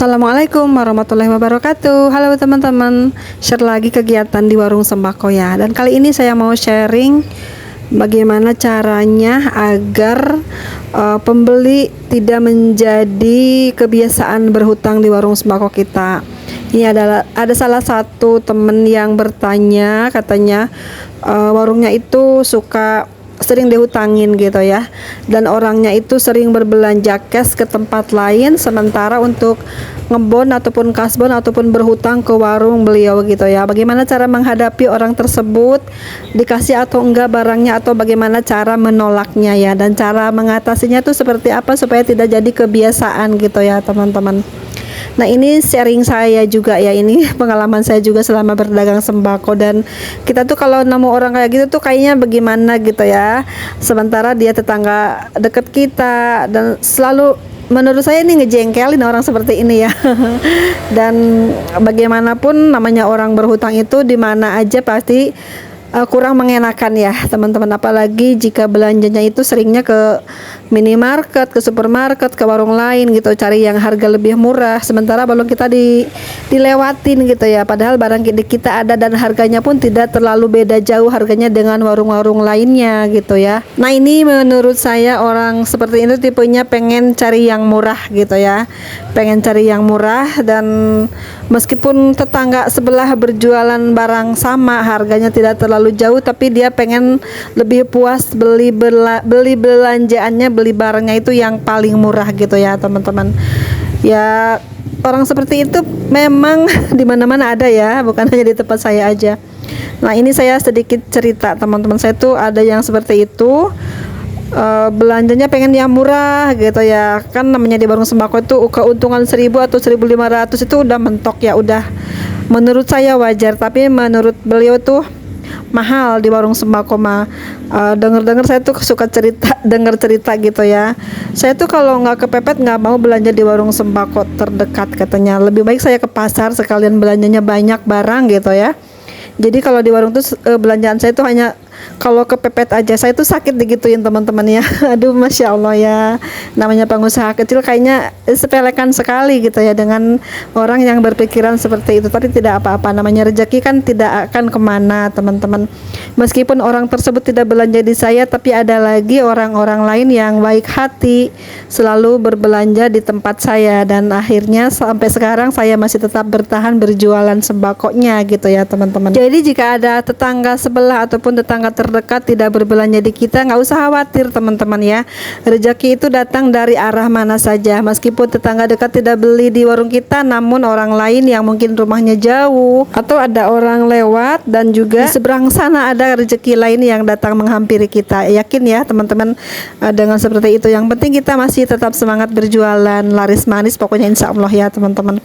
Assalamualaikum warahmatullahi wabarakatuh. Halo teman-teman, share lagi kegiatan di warung sembako ya. Dan kali ini saya mau sharing bagaimana caranya agar pembeli tidak menjadi kebiasaan berhutang di warung sembako kita. Ini adalah ada salah satu temen yang bertanya, katanya warungnya itu sering dihutangin gitu ya, dan orangnya itu sering berbelanja cash ke tempat lain, sementara untuk ngebon ataupun kasbon ataupun berhutang ke warung beliau gitu ya. Bagaimana cara menghadapi orang tersebut, dikasih atau enggak barangnya, atau bagaimana cara menolaknya ya, dan cara mengatasinya tuh seperti apa supaya tidak jadi kebiasaan gitu ya teman-teman. Nah, ini sharing saya juga ya, ini pengalaman saya juga selama berdagang sembako. Dan kita tuh kalau nemu orang kayak gitu tuh kayaknya bagaimana gitu ya, sementara dia tetangga deket kita, dan selalu menurut saya ini ngejengkelin orang seperti ini ya. Dan bagaimanapun namanya orang berhutang itu di mana aja pasti kurang mengenakan ya teman-teman, apalagi jika belanjanya itu seringnya ke minimarket, ke supermarket, ke warung lain gitu, cari yang harga lebih murah, sementara belum kita dilewatin gitu ya, padahal barang kita ada dan harganya pun tidak terlalu beda jauh harganya dengan warung-warung lainnya gitu ya. Nah, ini menurut saya orang seperti ini tipenya pengen cari yang murah gitu ya, pengen cari yang murah, dan meskipun tetangga sebelah berjualan barang sama, harganya tidak terlalu jauh, tapi dia pengen lebih puas beli belanjaannya, beli barangnya itu yang paling murah gitu ya teman-teman. Ya, orang seperti itu memang di mana-mana ada ya, bukan hanya di tempat saya aja. Nah, ini saya sedikit cerita teman-teman, saya tuh ada yang seperti itu. Belanjanya pengen yang murah gitu ya, kan namanya di warung sembako itu keuntungan 1.000 atau 1.500 itu udah mentok ya, udah menurut saya wajar, tapi menurut beliau tuh mahal di warung sembako mah. Dengar saya tuh suka dengar cerita gitu ya, saya tuh kalau nggak kepepet nggak mau belanja di warung sembako terdekat, katanya lebih baik saya ke pasar sekalian belanjanya banyak barang gitu ya. Jadi kalau di warung tuh belanjaan saya tuh hanya kalau kepepet aja, saya tuh sakit digituin teman-teman ya. Aduh, masya Allah ya, namanya pengusaha kecil kayaknya sepelekan sekali gitu ya dengan orang yang berpikiran seperti itu. Tapi tidak apa-apa, namanya rezeki kan tidak akan kemana teman-teman. Meskipun orang tersebut tidak belanja di saya, tapi ada lagi orang-orang lain yang baik hati selalu berbelanja di tempat saya, dan akhirnya sampai sekarang saya masih tetap bertahan berjualan sembakonya gitu ya teman-teman. Jadi jika ada tetangga sebelah ataupun tetangga terdekat tidak berbelanja di kita, nggak usah khawatir teman-teman ya. Rezeki itu datang dari arah mana saja. Meskipun tetangga dekat tidak beli di warung kita, namun orang lain yang mungkin rumahnya jauh atau ada orang lewat, dan juga di seberang sana ada rezeki lain yang datang menghampiri kita. Yakin ya teman-teman dengan seperti itu. Yang penting kita masih tetap semangat berjualan, laris manis pokoknya insya Allah ya teman-teman.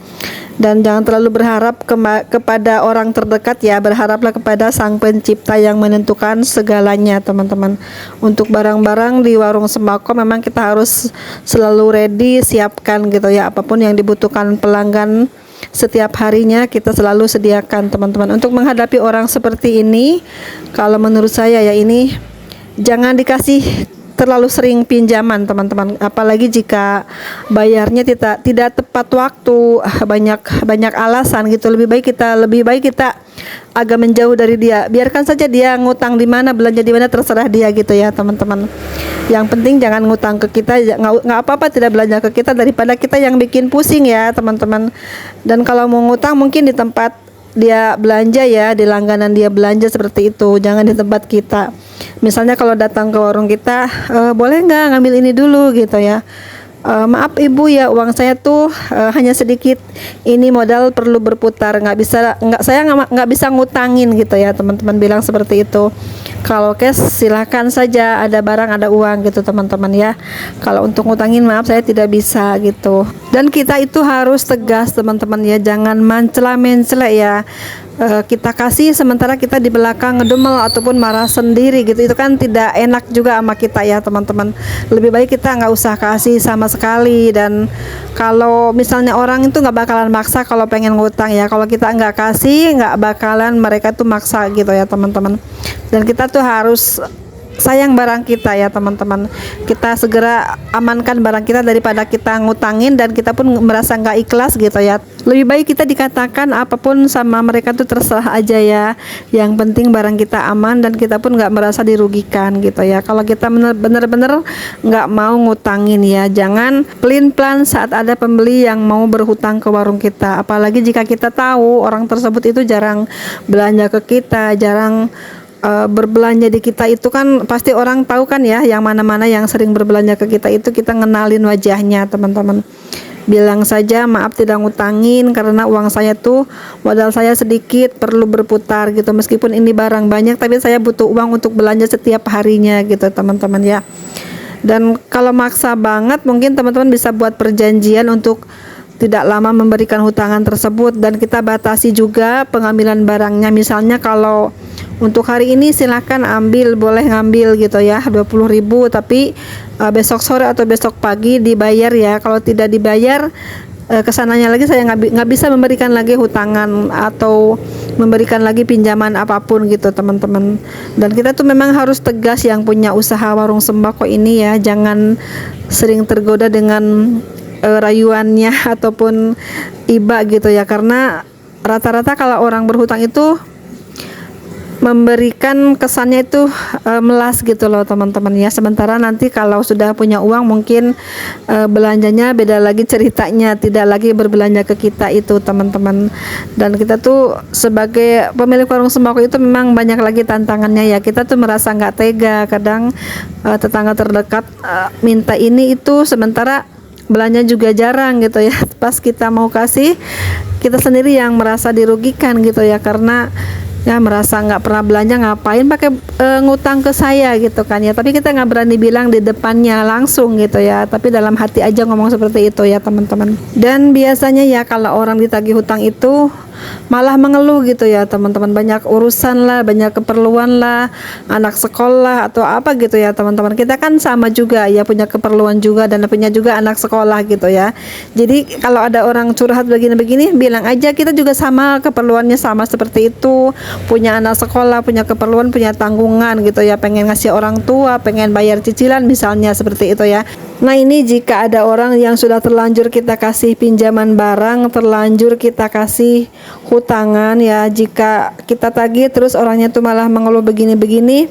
Dan jangan terlalu berharap kepada orang terdekat ya, berharaplah kepada Sang Pencipta yang menentukan segalanya teman-teman. Untuk barang-barang di warung sembako memang kita harus selalu ready, siapkan gitu ya, apapun yang dibutuhkan pelanggan setiap harinya kita selalu sediakan teman-teman. Untuk menghadapi orang seperti ini, kalau menurut saya ya, ini jangan dikasih terlalu sering pinjaman teman-teman, apalagi jika bayarnya tidak tepat waktu, banyak alasan gitu. Lebih baik kita agak menjauh dari dia, biarkan saja dia ngutang di mana, belanja di mana, terserah dia gitu ya teman-teman. Yang penting jangan ngutang ke kita, nggak apa-apa tidak belanja ke kita daripada kita yang bikin pusing ya teman-teman. Dan kalau mau ngutang mungkin di tempat dia belanja ya, di langganan dia belanja seperti itu, jangan di tempat kita. Misalnya kalau datang ke warung kita, boleh nggak ngambil ini dulu gitu ya, maaf ibu ya, uang saya tuh hanya sedikit, ini modal perlu berputar, saya nggak bisa ngutangin gitu ya teman-teman, bilang seperti itu. Kalau cash silahkan saja, ada barang ada uang gitu teman-teman ya. Kalau untuk ngutangin maaf saya tidak bisa gitu. Dan kita itu harus tegas teman-teman ya, jangan mencela ya. Kita kasih sementara kita di belakang ngedumel ataupun marah sendiri gitu, itu kan tidak enak juga sama kita ya teman-teman. Lebih baik kita nggak usah kasih sama sekali. Dan kalau misalnya orang itu nggak bakalan maksa kalau pengen ngutang ya, kalau kita nggak kasih nggak bakalan mereka tuh maksa gitu ya teman-teman. Dan kita tuh harus sayang barang kita ya teman-teman. Kita segera amankan barang kita daripada kita ngutangin dan kita pun merasa nggak ikhlas gitu ya. Lebih baik kita dikatakan apapun sama mereka tuh terserah aja ya. Yang penting barang kita aman dan kita pun nggak merasa dirugikan gitu ya. Kalau kita bener-bener nggak mau ngutangin ya, jangan pelin-pelan saat ada pembeli yang mau berhutang ke warung kita. Apalagi jika kita tahu orang tersebut itu jarang belanja ke kita, jarang berbelanja di kita, itu kan pasti orang tahu kan ya, yang mana-mana yang sering berbelanja ke kita itu kita ngenalin wajahnya teman-teman. Bilang saja maaf tidak ngutangin karena uang saya tuh modal saya sedikit, perlu berputar gitu, meskipun ini barang banyak tapi saya butuh uang untuk belanja setiap harinya gitu teman-teman ya. Dan kalau maksa banget mungkin teman-teman bisa buat perjanjian untuk tidak lama memberikan hutangan tersebut, dan kita batasi juga pengambilan barangnya. Misalnya kalau untuk hari ini silahkan ambil, boleh ngambil gitu ya 20.000, tapi besok sore atau besok pagi dibayar ya. Kalau tidak dibayar kesananya lagi saya nggak bisa memberikan lagi hutangan atau memberikan lagi pinjaman apapun gitu teman-teman. Dan kita tuh memang harus tegas yang punya usaha warung sembako ini ya, jangan sering tergoda dengan rayuannya ataupun iba gitu ya, karena rata-rata kalau orang berhutang itu memberikan kesannya itu melas gitu loh teman-teman ya. Sementara nanti kalau sudah punya uang mungkin belanjanya beda lagi ceritanya, tidak lagi berbelanja ke kita itu teman-teman. Dan kita tuh sebagai pemilik warung sembako itu memang banyak lagi tantangannya ya. Kita tuh merasa nggak tega, kadang tetangga terdekat minta ini itu, sementara belanja juga jarang gitu ya. Pas kita mau kasih, kita sendiri yang merasa dirugikan gitu ya, karena ya merasa nggak pernah belanja, ngapain pakai ngutang ke saya gitu kan ya. Tapi kita nggak berani bilang di depannya langsung gitu ya, tapi dalam hati aja ngomong seperti itu ya teman-teman. Dan biasanya ya kalau orang ditagih hutang itu malah mengeluh gitu ya teman-teman, banyak urusan lah, banyak keperluan lah, anak sekolah atau apa gitu ya teman-teman. Kita kan sama juga ya, punya keperluan juga dan punya juga anak sekolah gitu ya. Jadi kalau ada orang curhat begini-begini, bilang aja kita juga sama, keperluannya sama seperti itu, punya anak sekolah, punya keperluan, punya tanggungan gitu ya, pengen ngasih orang tua, pengen bayar cicilan misalnya seperti itu ya. Nah ini jika ada orang yang sudah terlanjur kita kasih pinjaman barang, terlanjur kita kasih hutangan ya, jika kita tagih terus orangnya tuh malah mengeluh begini-begini,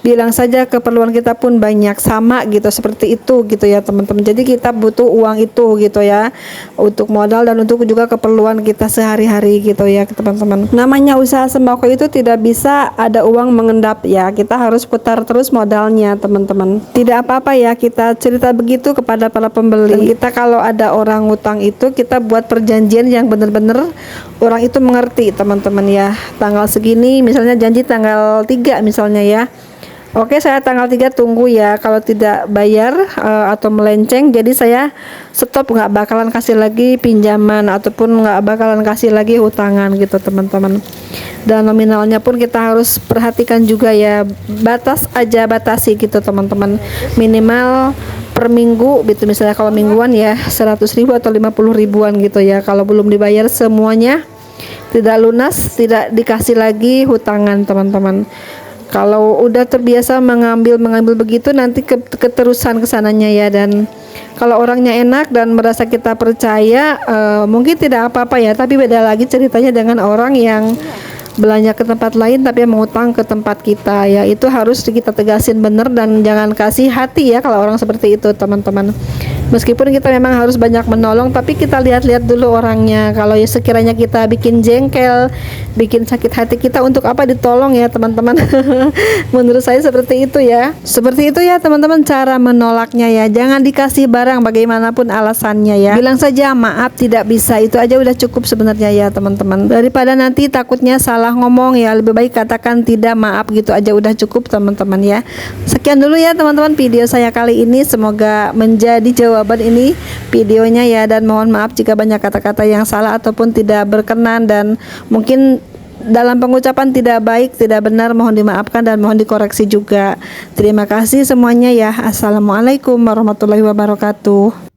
bilang saja keperluan kita pun banyak, sama gitu, seperti itu gitu ya teman-teman. Jadi kita butuh uang itu gitu ya, untuk modal dan untuk juga keperluan kita sehari-hari gitu ya teman-teman. Namanya usaha sembako itu tidak bisa ada uang mengendap ya, kita harus putar terus modalnya teman-teman. Tidak apa-apa ya kita cerita begitu kepada para pembeli. Dan kita kalau ada orang utang itu, kita buat perjanjian yang benar-benar orang itu mengerti teman-teman ya. Tanggal segini misalnya, janji tanggal 3 misalnya ya. Oke, saya tanggal 3 tunggu ya. Kalau tidak bayar atau melenceng, jadi saya stop, nggak bakalan kasih lagi pinjaman ataupun nggak bakalan kasih lagi hutangan gitu teman-teman. Dan nominalnya pun kita harus perhatikan juga ya, batasi gitu teman-teman. Minimal per minggu gitu, misalnya kalau mingguan ya 100.000 atau 50.000-an gitu ya. Kalau belum dibayar semuanya, tidak lunas, tidak dikasih lagi hutangan teman-teman. Kalau udah terbiasa mengambil begitu, nanti keterusan kesananya ya. Dan kalau orangnya enak dan merasa kita percaya, mungkin tidak apa-apa ya. Tapi beda lagi ceritanya dengan orang yang belanja ke tempat lain tapi mengutang ke tempat kita ya. Itu harus kita tegasin bener dan jangan kasih hati ya kalau orang seperti itu teman-teman. Meskipun kita memang harus banyak menolong, tapi kita lihat-lihat dulu orangnya. Kalau ya sekiranya kita bikin jengkel, bikin sakit hati kita, untuk apa ditolong ya teman-teman. Menurut saya seperti itu ya. Seperti itu ya teman-teman cara menolaknya ya. Jangan dikasih barang bagaimanapun alasannya ya. Bilang saja maaf tidak bisa, itu aja udah cukup sebenarnya ya teman-teman. Daripada nanti takutnya salah ngomong ya, lebih baik katakan tidak, maaf gitu aja udah cukup teman-teman ya. Sekian dulu ya teman-teman video saya kali ini, semoga menjadi jawaban ini videonya ya, dan mohon maaf jika banyak kata-kata yang salah ataupun tidak berkenan dan mungkin dalam pengucapan tidak baik, tidak benar, mohon dimaafkan dan mohon dikoreksi juga. Terima kasih semuanya ya. Assalamualaikum warahmatullahi wabarakatuh.